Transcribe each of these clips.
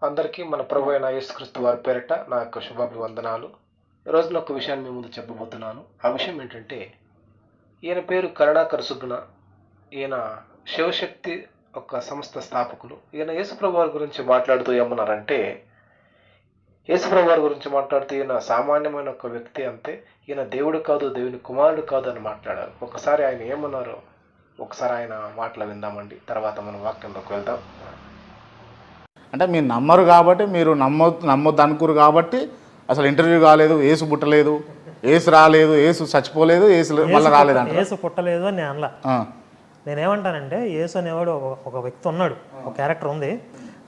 అందరికీ మన ప్రభు అయిన యేసుక్రీస్తు వారి పేరిట నా యొక్క శుభాభివందనాలు. ఈరోజు నేను ఒక విషయాన్ని మీ ముందు చెప్పబోతున్నాను. ఆ విషయం ఏంటంటే, ఈయన పేరు కరుణాకర్ సుగ్న. ఈయన శివశక్తి ఒక సంస్థ స్థాపకులు. ఈయన యేసుప్రభు వారి గురించి మాట్లాడుతూ ఏమన్నారంటే, యేసుప్రభు వారి గురించి మాట్లాడుతూ ఈయన సామాన్యమైన ఒక వ్యక్తి అంతే, ఈయన దేవుడు కాదు, దేవుని కుమారుడు కాదు అని మాట్లాడారు. ఒకసారి ఆయన ఏమన్నారో ఒకసారి ఆయన మాటలు విందామండి. తర్వాత మనం వాక్యంలోకి వెళ్దాం. అంటే మీరు నమ్మరు కాబట్టి, మీరు నమ్మొద్దు అనుకురు కాబట్టి అసలు ఇంటర్వ్యూ కాలేదు, ఏసు పుట్టలేదు, ఏసు రాలేదు, ఏసు చచ్చిపోలేదు, ఏసు మళ్ళీ రాలేదు అంటే ఏసు పుట్టలేదు అని నేను అనలా. నేనేమంటానంటే, ఏసు అనేవాడు ఒక వ్యక్తి ఉన్నాడు, ఒక క్యారెక్టర్ ఉంది.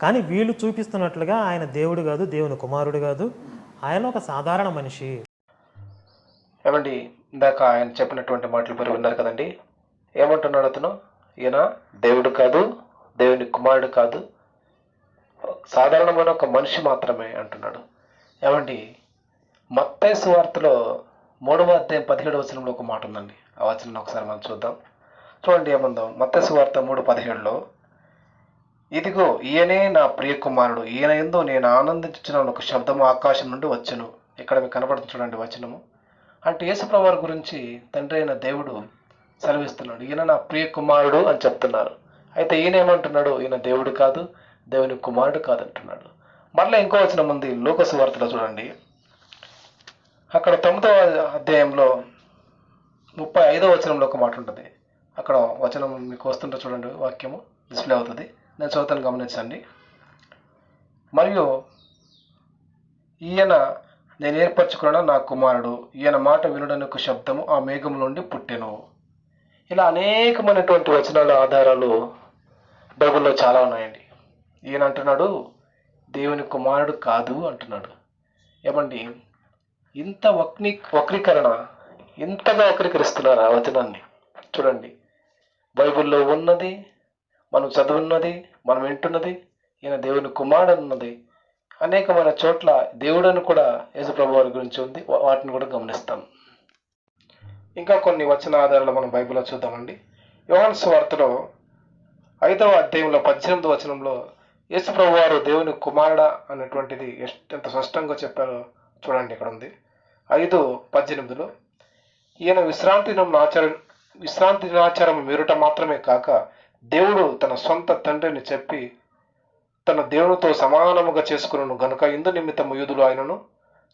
కానీ వీళ్ళు చూపిస్తున్నట్లుగా ఆయన దేవుడు కాదు, దేవుని కుమారుడు కాదు, ఆయన ఒక సాధారణ మనిషి. ఏమండి, ఇందాక ఆయన చెప్పినటువంటి మాటలు మీరు విన్నారు కదండి. ఏమంటున్నాడు అతను? ఈయన దేవుడు కాదు, దేవుని కుమారుడు కాదు, సాధారణమైన ఒక మనిషి మాత్రమే అంటున్నాడు. ఏమండి, మత్తయి సువార్తలో 3వ అధ్యాయం 17వ వచనంలో ఒక మాట ఉందండి. ఆ వచనం ఒకసారి మనం చూద్దాం. చూడండి ఏముందో. మత్తయి సువార్త 3:17లో, ఇదిగో ఈయనే నా ప్రియ కుమారుడు, ఈయన యందు నేను ఆనందించుచున్నాను ఒక శబ్దము ఆకాశం నుండి వచ్చును. ఇక్కడ మీకు కనబడుతుంది చూడండి వచనము. అంటే యేసుప్రభు వారి గురించి తండ్రి అయిన దేవుడు సెలవిస్తున్నాడు, ఈయన నా ప్రియ కుమారుడు అని చెప్తున్నారు. అయితే ఈయన ఏమంటున్నాడు? ఈయన దేవుడు కాదు, దేవుని కుమారుడు కాదంటున్నాడు. మళ్ళీ ఇంకో వచనం ఉంది లూకా సువార్తలో చూడండి. అక్కడ 9వ అధ్యాయంలో 35వ వచనంలో ఒక మాట ఉంటుంది. అక్కడ వచనం మీకు వస్తుంటే చూడండి, వాక్యము డిస్ప్లే అవుతుంది. నేను చదువుతాను, గమనించండి. మరియు ఈయన నేను ఏర్పరచుకున్న నా కుమారుడు, ఈయన మాట వినుడని ఒక శబ్దము ఆ మేఘం నుండి పుట్టెను. ఇలా అనేకమైనటువంటి వచనాల ఆధారాలు బైబిల్లో చాలా ఉన్నాయండి. ఈయన అంటున్నాడు దేవుని కుమారుడు కాదు అంటున్నాడు. ఏమండి, ఇంత వక్రీకరణ, ఇంతగా వక్రీకరిస్తున్నారు ఆ వచనాన్ని. చూడండి, బైబిల్లో ఉన్నది, మనం చదువున్నది, మనం వింటున్నది, ఈయన దేవుని కుమారుడు ఉన్నది. అనేకమైన చోట్ల దేవుడని కూడా యేసుప్రభు వారి గురించి ఉంది. వాటిని కూడా గమనిస్తాం. ఇంకా కొన్ని వచన ఆధారాలు మనం బైబిల్లో చూద్దామండి. యోహాను సువార్తలో 5వ అధ్యాయంలో 18వ వచనంలో యేసుప్రభు వారు దేవుని కుమారుడా అనేటువంటిది ఎంత స్పష్టంగా చెప్పారో చూడండి. ఇక్కడ ఉంది 5:18లో, ఈయన విశ్రాంతి దినాచారం మీరుట మాత్రమే కాక దేవుడు తన సొంత తండ్రిని చెప్పి తన దేవునితో సమానముగా చేసుకున్నాను గనుక ఇందు నిమిత్తము యూదులు ఆయనను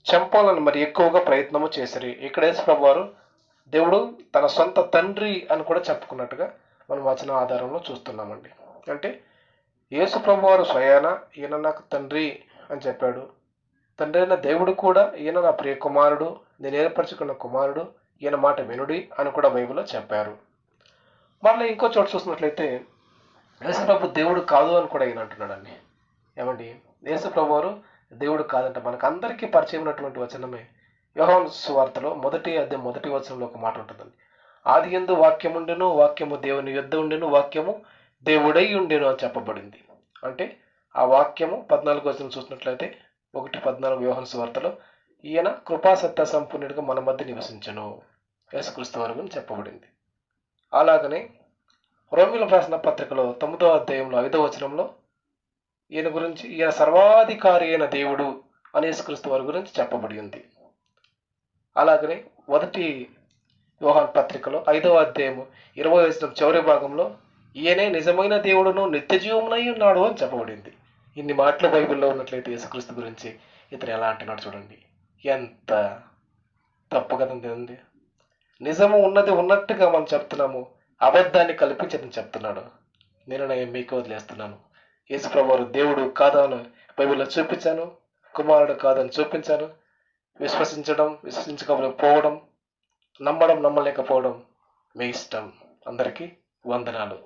చంపాలని మరి ఎక్కువగా ప్రయత్నము చేసిరి. ఇక్కడ యేసుప్రభు వారు దేవుడు తన సొంత తండ్రి అని కూడా చెప్పుకున్నట్టుగా మనం వచన ఆధారంలో చూస్తున్నామండి. అంటే యేసుప్రభు వారు స్వయాన ఈయన నాకు తండ్రి అని చెప్పాడు. తండ్రి అయిన దేవుడు కూడా ఈయన నా ప్రియ కుమారుడు, నేను ఏర్పరచుకున్న కుమారుడు, ఈయన మాట వినుడి అని కూడా బైబిల్లో చెప్పారు. మళ్ళీ ఇంకో చోటు చూసినట్లయితే యేసుప్రభు దేవుడు కాదు అని కూడా ఈయన అంటున్నాడండి. ఏమండి, యేసుప్రభు వారు దేవుడు కాదంట మనకు అందరికీ పరిచయం ఉన్నటువంటి వచనమే. యోహాను సువార్తలో 1వ అధ్యాయం 1వ వచనంలో ఒక మాట ఉంటుందండి. ఆది యందు వాక్యము ఉండెను, వాక్యము దేవుని యొద్ద ఉండెను, వాక్యము దేవుడై ఉండెను అని చెప్పబడింది. అంటే ఆ వాక్యము 14వ వచనం చూసినట్లయితే 1:14 యోహాను సువార్తలో, ఈయన కృపా సత్య సంపూర్ణుడిగా మన మధ్య నివసించెను, యేసుక్రీస్తు వారి గురించి చెప్పబడింది. అలాగనే రోమీయులకు రాసిన పత్రికలో 9వ అధ్యాయంలో 5వ వచనంలో ఈయన సర్వాధికారి అయిన దేవుడు అని యేసుక్రీస్తు వారి గురించి చెప్పబడి ఉంది. అలాగనే 1 యోహాను పత్రికలో 5వ అధ్యాయము 20వ వచనం చివరి భాగంలో ఈయనే నిజమైన దేవుడును నిత్య జీవమునై ఉన్నాడు అని చెప్పబడింది. ఇన్ని మాటలు బైబిల్లో ఉన్నట్లయితే యేసుక్రీస్తు గురించి ఇతను ఎలా అంటున్నాడు చూడండి. ఎంత తప్పు కదండి. నిజము ఉన్నది ఉన్నట్టుగా మనం చెప్తున్నాము, అబద్ధాన్ని కల్పించదని చెప్తున్నాడు. నేను మీకు వదిలేస్తున్నాను. యేసుప్రభు వారు దేవుడు కాదని బైబిల్లో చూపించాను, కుమారుడు కాదని చూపించాను. విశ్వసించకపోవడం, నమ్మలేకపోవడం మీ ఇష్టం. అందరికీ వందనాలు.